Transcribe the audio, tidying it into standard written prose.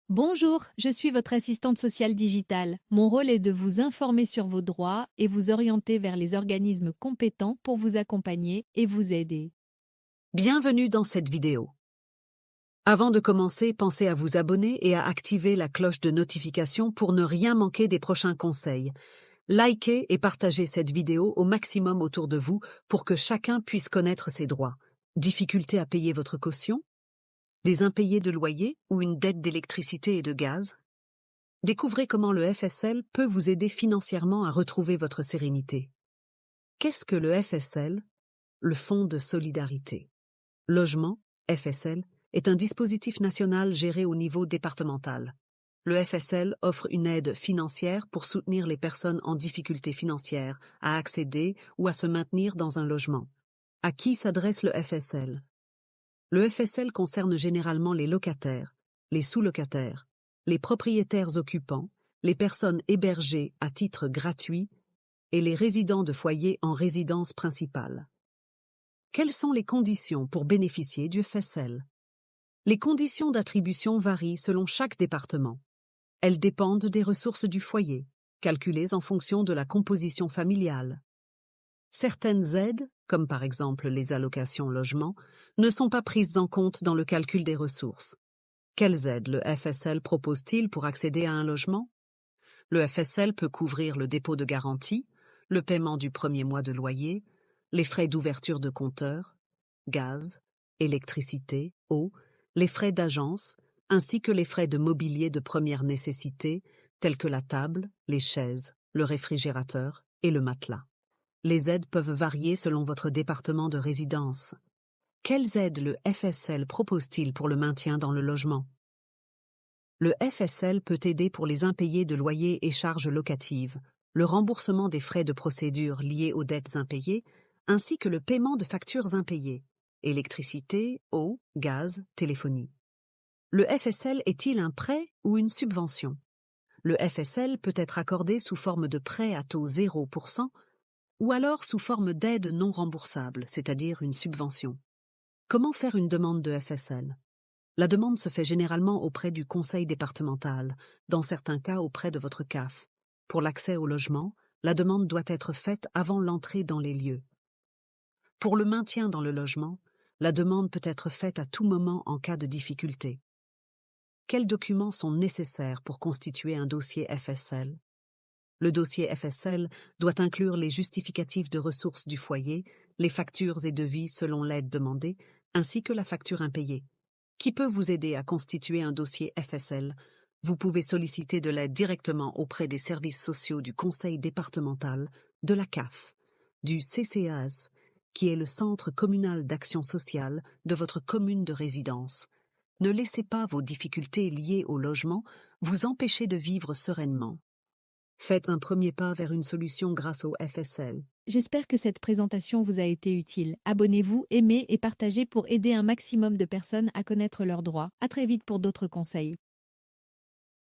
Bonjour, je suis votre assistante sociale digitale. Mon rôle est de vous informer sur vos droits et vous orienter vers les organismes compétents pour vous accompagner et vous aider. Bienvenue dans cette vidéo. Avant de commencer, pensez à vous abonner et à activer la cloche de notification pour ne rien manquer des prochains conseils. Likez et partagez cette vidéo au maximum autour de vous pour que chacun puisse connaître ses droits. Difficulté à payer votre caution? Des impayés de loyer ou une dette d'électricité et de gaz? Découvrez comment le FSL peut vous aider financièrement à retrouver votre sérénité. Qu'est-ce que le FSL? Le Fonds de solidarité. Logement, FSL, est un dispositif national géré au niveau départemental. Le FSL offre une aide financière pour soutenir les personnes en difficulté financière à accéder ou à se maintenir dans un logement. À qui s'adresse le FSL? Le FSL concerne généralement les locataires, les sous-locataires, les propriétaires occupants, les personnes hébergées à titre gratuit et les résidents de foyer en résidence principale. Quelles sont les conditions pour bénéficier du FSL? Les conditions d'attribution varient selon chaque département. Elles dépendent des ressources du foyer, calculées en fonction de la composition familiale. Certaines aides, comme par exemple les allocations logement, ne sont pas prises en compte dans le calcul des ressources. Quelles aides le FSL propose-t-il pour accéder à un logement? Le FSL peut couvrir le dépôt de garantie, le paiement du premier mois de loyer, les frais d'ouverture de compteur, gaz, électricité, eau, les frais d'agence, ainsi que les frais de mobilier de première nécessité, tels que la table, les chaises, le réfrigérateur et le matelas. Les aides peuvent varier selon votre département de résidence. Quelles aides le FSL propose-t-il pour le maintien dans le logement? Le FSL peut aider pour les impayés de loyers et charges locatives, le remboursement des frais de procédure liés aux dettes impayées, ainsi que le paiement de factures impayées, électricité, eau, gaz, téléphonie. Le FSL est-il un prêt ou une subvention? Le FSL peut être accordé sous forme de prêt à taux 0% ou alors sous forme d'aide non remboursable, c'est-à-dire une subvention. Comment faire une demande de FSL? La demande se fait généralement auprès du conseil départemental, dans certains cas auprès de votre CAF. Pour l'accès au logement, la demande doit être faite avant l'entrée dans les lieux. Pour le maintien dans le logement, la demande peut être faite à tout moment en cas de difficulté. Quels documents sont nécessaires pour constituer un dossier FSL? Le dossier FSL doit inclure les justificatifs de ressources du foyer, les factures et devis selon l'aide demandée, ainsi que la facture impayée. Qui peut vous aider à constituer un dossier FSL? Vous pouvez solliciter de l'aide directement auprès des services sociaux du conseil départemental, de la CAF, du CCAS, qui est le Centre communal d'action sociale de votre commune de résidence. Ne laissez pas vos difficultés liées au logement vous empêcher de vivre sereinement. Faites un premier pas vers une solution grâce au FSL. J'espère que cette présentation vous a été utile. Abonnez-vous, aimez et partagez pour aider un maximum de personnes à connaître leurs droits. À très vite pour d'autres conseils.